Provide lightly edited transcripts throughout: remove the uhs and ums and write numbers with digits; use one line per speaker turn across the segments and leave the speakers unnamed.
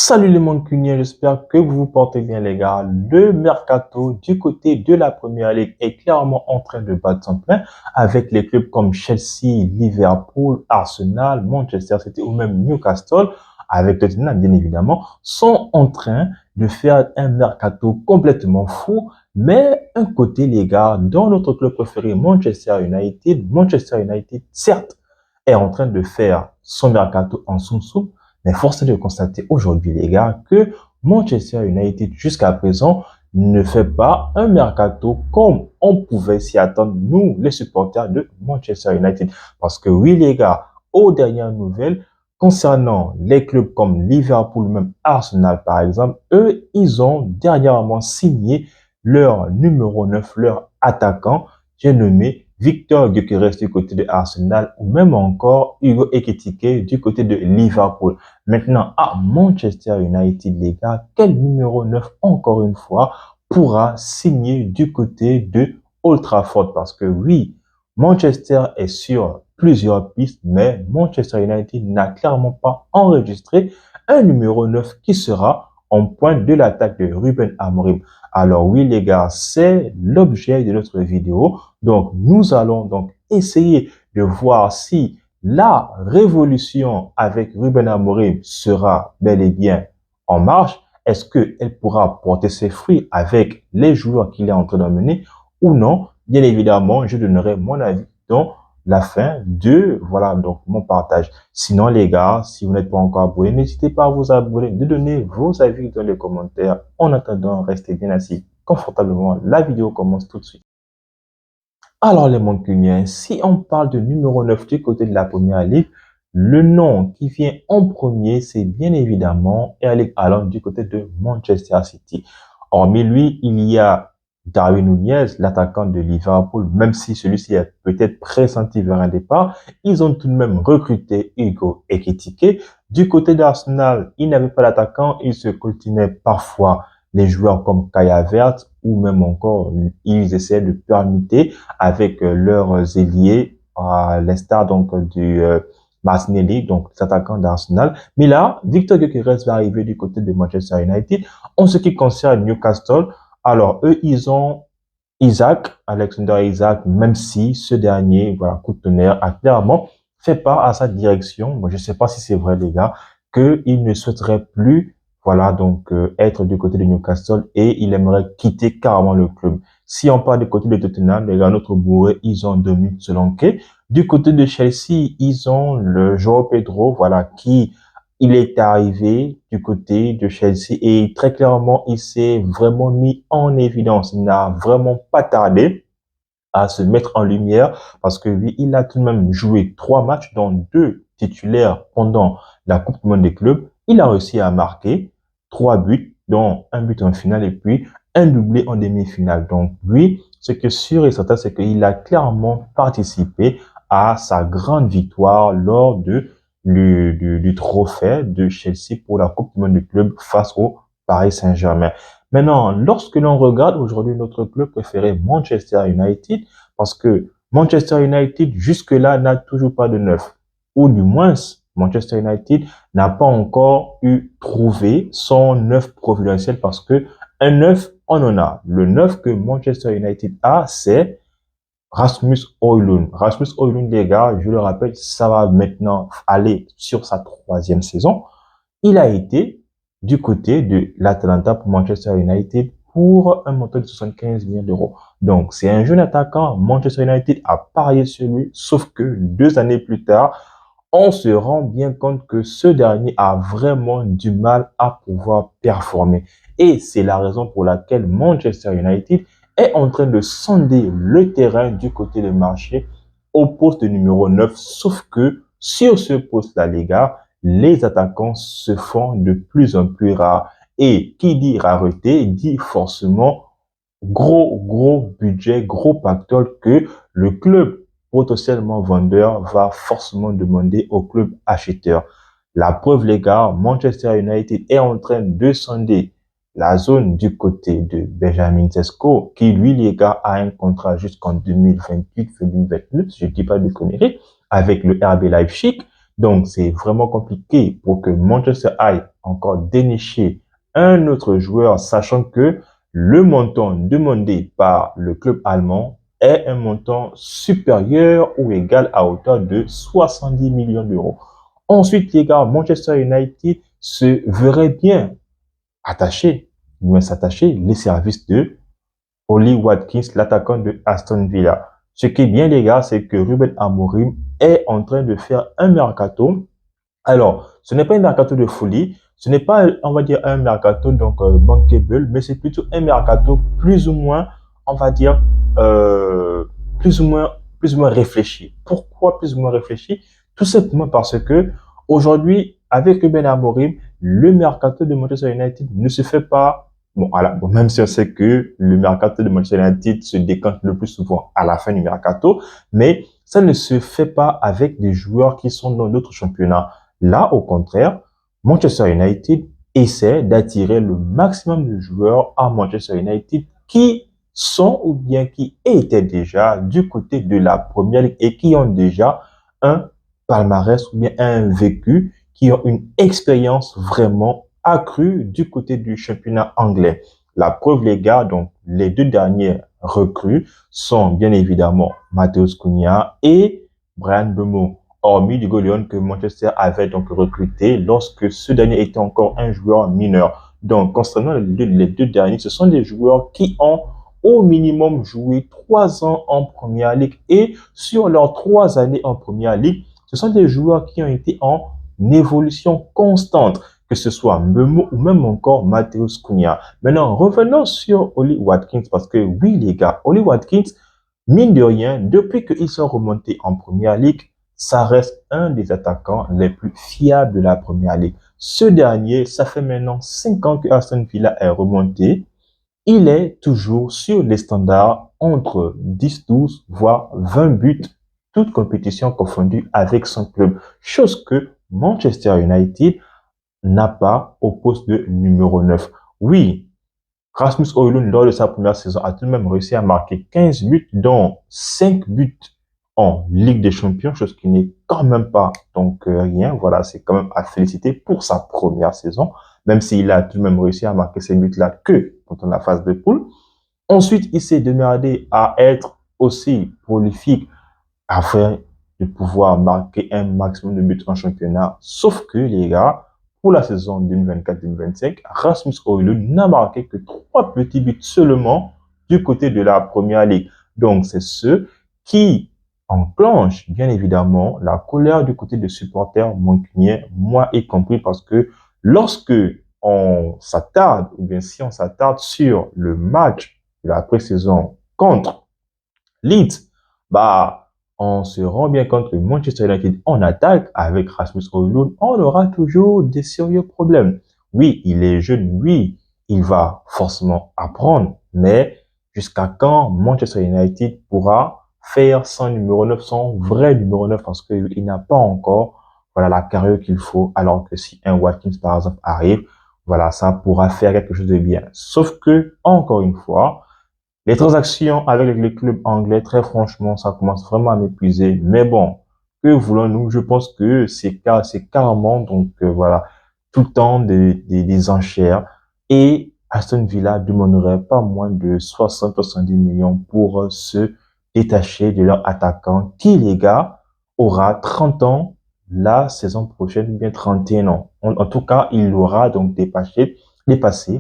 Salut les mancuniens, j'espère que vous vous portez bien les gars. Le mercato du côté de la Première Ligue est clairement en train de battre son plein avec les clubs comme Chelsea, Liverpool, Arsenal, Manchester City ou même Newcastle, avec Tottenham bien évidemment, sont en train de faire un mercato complètement fou. Mais un côté les gars, dans notre club préféré Manchester United certes est en train de faire son mercato en soum-soum, mais force est de constater aujourd'hui, les gars, que Manchester United, jusqu'à présent, ne fait pas un mercato comme on pouvait s'y attendre, nous, les supporters de Manchester United. Parce que oui, les gars, aux dernières nouvelles, concernant les clubs comme Liverpool, même Arsenal, par exemple, eux, ils ont dernièrement signé leur numéro 9, leur attaquant, j'ai nommé Victor Gyökeres du côté de Arsenal ou même encore Hugo Ekitike du côté de Liverpool. Maintenant, à Manchester United, les gars, quel numéro 9, encore une fois, pourra signer du côté de Old Trafford? Parce que oui, Manchester est sur plusieurs pistes, mais Manchester United n'a clairement pas enregistré un numéro 9 qui sera en pointe de l'attaque de Ruben Amorim. Alors oui, les gars, c'est l'objet de notre vidéo. Donc, nous allons donc essayer de voir si la révolution avec Ruben Amorim sera bel et bien en marche. Est-ce qu'elle pourra porter ses fruits avec les joueurs qu'il est en train d'emmener ou non? Bien évidemment, je donnerai mon avis dans la fin de, voilà, donc mon partage. Sinon, les gars, si vous n'êtes pas encore abonné, n'hésitez pas à vous abonner, de donner vos avis dans les commentaires. En attendant, restez bien assis confortablement. La vidéo commence tout de suite. Alors les Mancuniens, si on parle de numéro 9 du côté de la Première Ligue, le nom qui vient en premier, c'est bien évidemment Erling Haaland du côté de Manchester City. Hormis lui, il y a Darwin Nunez, l'attaquant de Liverpool, même si celui-ci est peut-être pressenti vers un départ, ils ont tout de même recruté Hugo Ekitike. Du côté d'Arsenal, il n'avait pas d'attaquant, il se coltinait parfois les joueurs comme Kai Havertz ou même encore, ils essaient de permuter avec leurs ailiers, à l'instar donc du Martinelli, donc l'attaquant d'Arsenal. Mais là, Victor Gyökeres va arriver du côté de Manchester United. En ce qui concerne Newcastle, alors eux, ils ont Alexander Isaac, même si ce dernier, voilà, coup de tonnerre, a clairement fait part à sa direction. Moi, je ne sais pas si c'est vrai, les gars, qu'il ne souhaiterait plus, voilà, donc être du côté de Newcastle et il aimerait quitter carrément le club. Si on parle du côté de Tottenham, les gars, notre bourré, ils ont Dominic Solanke. Du côté de Chelsea, ils ont le João Pedro, voilà, qui il est arrivé du côté de Chelsea et très clairement, il s'est vraiment mis en évidence. Il n'a vraiment pas tardé à se mettre en lumière parce que lui, il a tout de même joué 3 matchs, dont 2 titulaires pendant la Coupe du Monde des clubs. Il a réussi à marquer 3 buts, dont un but en finale et puis un doublé en demi-finale. Donc lui, ce que sûr et certain, c'est qu'il a clairement participé à sa grande victoire lors de du trophée de Chelsea pour la Coupe du Monde du club face au Paris Saint-Germain. Maintenant, lorsque l'on regarde aujourd'hui notre club préféré, Manchester United, parce que Manchester United, jusque-là, n'a toujours pas de neuf. Ou du moins, Manchester United n'a pas encore trouvé son neuf providentiel parce que un neuf, on en a. Le neuf que Manchester United a, c'est Rasmus Højlund. Rasmus Højlund, les gars, je le rappelle, ça va maintenant aller sur sa 3e saison. Il a été du côté de l'Atalanta pour Manchester United pour un montant de 75 millions d'euros. Donc, c'est un jeune attaquant. Manchester United a parié sur lui, sauf que 2 années plus tard, on se rend bien compte que ce dernier a vraiment du mal à pouvoir performer. Et c'est la raison pour laquelle Manchester United est en train de sonder le terrain du côté des marchés au poste numéro 9. Sauf que sur ce poste-là, les gars, les attaquants se font de plus en plus rares. Et qui dit rareté dit forcément gros budget, gros pactole que le club potentiellement vendeur va forcément demander au club acheteur. La preuve, les gars, Manchester United est en train de sonder la zone du côté de Benjamin Sesko, qui lui, les gars, a un contrat jusqu'en 2028-2029, je dis pas de conneries, avec le RB Leipzig. Donc, c'est vraiment compliqué pour que Manchester aille encore dénicher un autre joueur, sachant que le montant demandé par le club allemand est un montant supérieur ou égal à hauteur de 70 millions d'euros. Ensuite, les gars, Manchester United se verrait bien attacher, bien s'attacher les services de Oli Watkins, l'attaquant de Aston Villa. Ce qui est bien, les gars, c'est que Ruben Amorim est en train de faire un mercato. Alors, ce n'est pas un mercato de folie, ce n'est pas, on va dire, un mercato donc bankable, mais c'est plutôt un mercato plus ou moins, on va dire, euh, plus ou moins, plus ou moins réfléchi. Pourquoi plus ou moins réfléchi? Tout simplement parce que aujourd'hui, avec Ruben Amorim, le mercato de Manchester United ne se fait pas. Bon, voilà, bon, même si on sait que le mercato de Manchester United se décante le plus souvent à la fin du mercato, mais ça ne se fait pas avec des joueurs qui sont dans d'autres championnats. Là, au contraire, Manchester United essaie d'attirer le maximum de joueurs à Manchester United qui sont ou bien qui étaient déjà du côté de la Première Ligue et qui ont déjà un palmarès ou bien un vécu, qui ont une expérience vraiment accrue du côté du championnat anglais. La preuve, les gars, donc les deux derniers recrues sont bien évidemment Matheus Cunha et Brian Mbeumo, hormis Diego Leon que Manchester avait donc recruté lorsque ce dernier était encore un joueur mineur. Donc, concernant les deux derniers, ce sont des joueurs qui ont au minimum joué 3 ans en Première Ligue et sur leurs 3 années en Première Ligue, ce sont des joueurs qui ont été en évolution constante, que ce soit Mbeumo ou même encore Matheus Cunha. Maintenant, revenons sur Oli Watkins parce que oui, les gars, Oli Watkins, mine de rien, depuis qu'ils sont remontés en Première Ligue, ça reste un des attaquants les plus fiables de la Première Ligue. Ce dernier, ça fait maintenant 5 ans que Aston Villa est remonté. Il est toujours sur les standards entre 10-12, voire 20 buts, toutes compétitions confondues avec son club. Chose que Manchester United n'a pas au poste de numéro 9. Oui, Rasmus Højlund, lors de sa première saison, a tout de même réussi à marquer 15 buts, dont 5 buts en Ligue des Champions, chose qui n'est quand même pas donc rien. Voilà, c'est quand même à féliciter pour sa première saison, même s'il a tout de même réussi à marquer ces buts-là que dans la phase de poule. Ensuite, il s'est démerdé à être aussi prolifique afin de pouvoir marquer un maximum de buts en championnat. Sauf que, les gars, pour la saison 2024-2025, Rasmus Højlund n'a marqué que 3 petits buts seulement du côté de la Première Ligue. Donc, c'est ce qui enclenche, bien évidemment, la colère du côté des supporters mancuniens, moi y compris, parce que lorsque on s'attarde, ou bien si on s'attarde sur le match de la pré-saison contre Leeds, bah, on se rend bien compte que Manchester United en attaque avec Rasmus Højlund, on aura toujours des sérieux problèmes. Oui, il est jeune, oui, il va forcément apprendre, mais jusqu'à quand Manchester United pourra faire son numéro 9, son vrai numéro 9, parce qu'il n'a pas encore, voilà, la carrière qu'il faut, alors que si un Watkins, par exemple, arrive, voilà, ça pourra faire quelque chose de bien. Sauf que, encore une fois, les transactions avec les clubs anglais, très franchement, ça commence vraiment à m'épuiser. Mais bon, que voulons-nous? Je pense que c'est carrément, donc voilà, tout le temps des enchères. Et Aston Villa demanderait pas moins de 60-70 millions pour se détacher de leur attaquant qui, les gars, aura 30 ans la saison prochaine, bien 31 ans. En tout cas, il aura donc dépassé,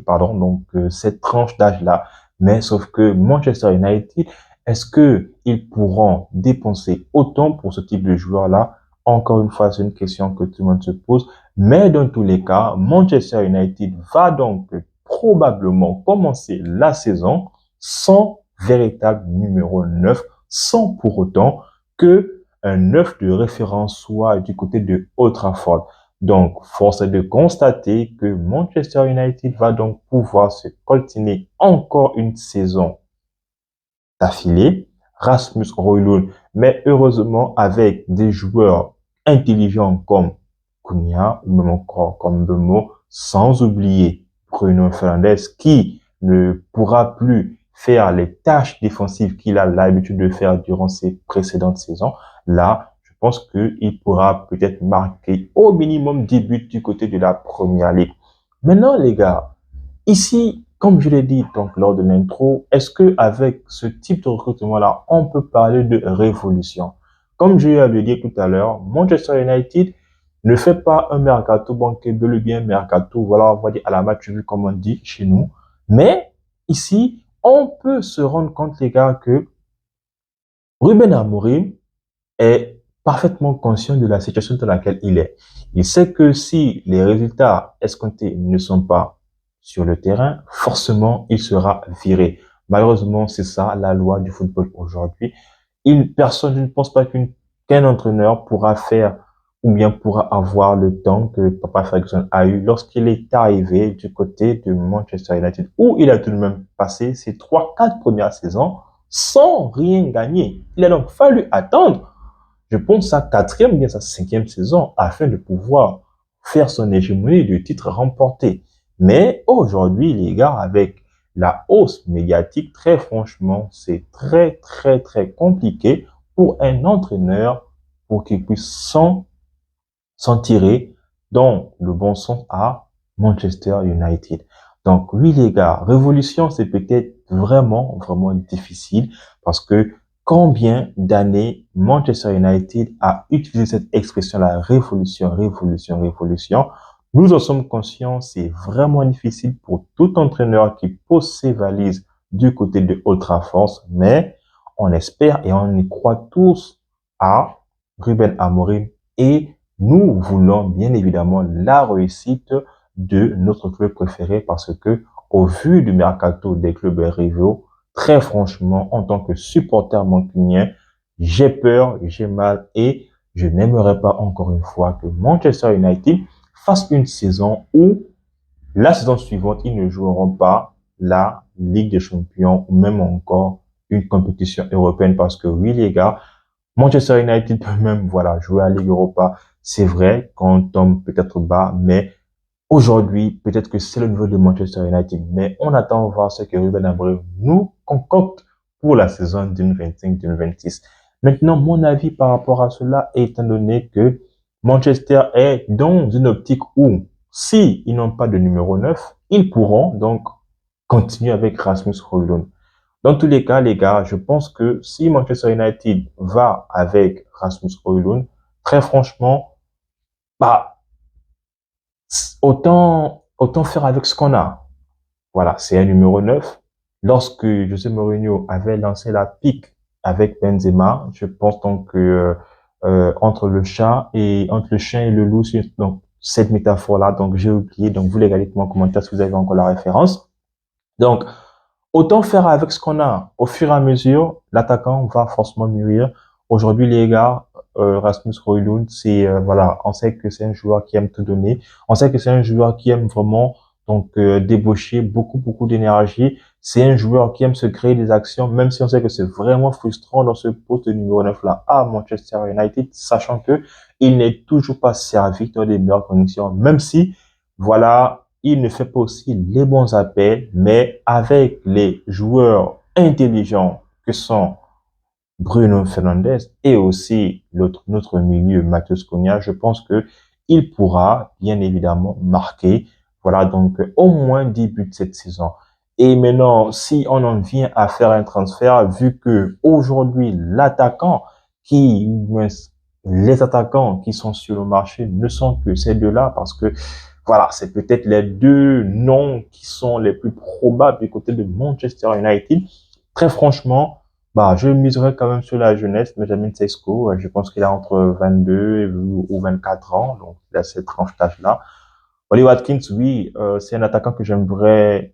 pardon, donc cette tranche d'âge-là. Mais sauf que Manchester United, est-ce que ils pourront dépenser autant pour ce type de joueur-là? Encore une fois, c'est une question que tout le monde se pose. Mais dans tous les cas, Manchester United va donc probablement commencer la saison sans véritable numéro 9, sans pour autant que un 9 de référence soit du côté de Old Trafford. Donc, force est de constater que Manchester United va donc pouvoir se coltiner encore une saison d'affilée. Rasmus Højlund, mais heureusement avec des joueurs intelligents comme Cunha ou même encore comme Mbeumo, sans oublier Bruno Fernandes qui ne pourra plus faire les tâches défensives qu'il a l'habitude de faire durant ses précédentes saisons. Là, je pense qu'il pourra peut-être marquer au minimum 10 buts du côté de la Première Ligue. Maintenant, les gars, ici, comme je l'ai dit donc lors de l'intro, est-ce que avec ce type de recrutement-là, on peut parler de révolution? Comme je l'ai dit tout à l'heure, Manchester United ne fait pas un mercato bankable, le bien mercato, voilà, on va dire à la match vue comme on dit chez nous. Mais ici, on peut se rendre compte, les gars, que Ruben Amorim est parfaitement conscient de la situation dans laquelle il est. Il sait que si les résultats escomptés ne sont pas sur le terrain, forcément, il sera viré. Malheureusement, c'est ça la loi du football aujourd'hui. Personne, je ne pense pas qu'un entraîneur pourra faire ou bien pourra avoir le temps que Papa Ferguson a eu lorsqu'il est arrivé du côté de Manchester United, où il a tout de même passé ses 3-4 premières saisons sans rien gagner. Il a donc fallu attendre, je pense, sa quatrième ou bien sa cinquième saison afin de pouvoir faire son hégémonie de titres remportés. Mais aujourd'hui, les gars, avec la hausse médiatique, très franchement, c'est très compliqué pour un entraîneur pour qu'il puisse s'en tirer dans le bon sens à Manchester United. Donc oui les gars, révolution c'est peut-être vraiment difficile parce que combien d'années Manchester United a utilisé cette expression-là, révolution. Nous en sommes conscients, c'est vraiment difficile pour tout entraîneur qui pose ses valises du côté de Old Trafford, mais on espère et on y croit tous à Ruben Amorim et nous voulons bien évidemment la réussite de notre club préféré parce que, au vu du mercato des clubs rivaux, très franchement, en tant que supporter mancunien, j'ai peur, j'ai mal et je n'aimerais pas encore une fois que Manchester United fasse une saison où la saison suivante, ils ne joueront pas la Ligue des Champions ou même encore une compétition européenne parce que oui, les gars, Manchester United peut même, voilà, jouer à Ligue Europa. C'est vrai qu'on tombe peut-être bas, mais aujourd'hui, peut-être que c'est le niveau de Manchester United. Mais on attend voir ce que Ruben Amorim nous concocte pour la saison 2025-2026. Maintenant, mon avis par rapport à cela, étant donné que Manchester est dans une optique où, si ils n'ont pas de numéro 9, ils pourront donc continuer avec Rasmus Højlund. Dans tous les cas, les gars, je pense que si Manchester United va avec Rasmus Højlund, très franchement, bah, autant faire avec ce qu'on a. Voilà, c'est un numéro 9. Lorsque José Mourinho avait lancé la pique avec Benzema, je pense donc que entre le chien et le loup, donc cette métaphore-là, donc j'ai oublié, donc vous les gars, dites-moi en commentaire si vous avez encore la référence. Donc, autant faire avec ce qu'on a. Au fur et à mesure, l'attaquant va forcément mûrir. Aujourd'hui, les gars, Rasmus Højlund, c'est voilà, on sait que c'est un joueur qui aime tout donner. On sait que c'est un joueur qui aime vraiment donc débaucher beaucoup d'énergie. C'est un joueur qui aime se créer des actions, même si on sait que c'est vraiment frustrant dans ce poste de numéro 9 là à Manchester United, sachant que il n'est toujours pas servi dans les meilleures conditions, même si voilà, il ne fait pas aussi les bons appels, mais avec les joueurs intelligents que sont Bruno Fernandes et aussi notre milieu Matheus Cunha, je pense que il pourra bien évidemment marquer, voilà, donc au moins 10 buts cette saison. Et maintenant, si on en vient à faire un transfert, vu que aujourd'hui les attaquants qui sont sur le marché ne sont que ces deux-là, parce que voilà, c'est peut-être les deux noms qui sont les plus probables du côté de Manchester United. Très franchement, bah, je miserais quand même sur la jeunesse. Benjamin Sesko, je pense qu'il a entre 22 ou 24 ans, donc il a cette tranche d'âge-là. Oli Watkins, oui, c'est un attaquant que j'aurais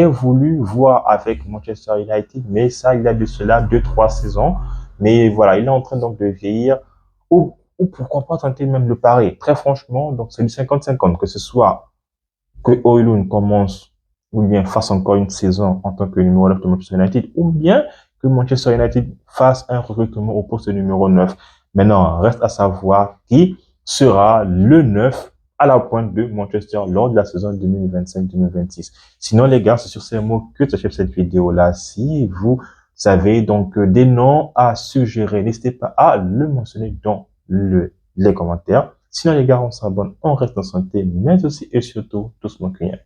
voulu voir avec Manchester United, mais ça, il a de cela 2-3 saisons. Mais voilà, il est en train donc de vieillir. Ou pourquoi pas tenter même le pari. Très franchement, donc c'est du 50-50, que ce soit que Højlund commence ou bien fasse encore une saison en tant que numéro 9 de Manchester United, ou bien que Manchester United fasse un recrutement au poste de numéro 9. Maintenant, reste à savoir qui sera le 9 à la pointe de Manchester lors de la saison 2025-2026. Sinon, les gars, c'est sur ces mots que s'achève cette vidéo-là. Si vous Vous avez donc des noms à suggérer. N'hésitez pas à le mentionner dans les commentaires. Sinon, les gars, on s'abonne, on reste en santé, mais aussi et surtout, tous mon cœur.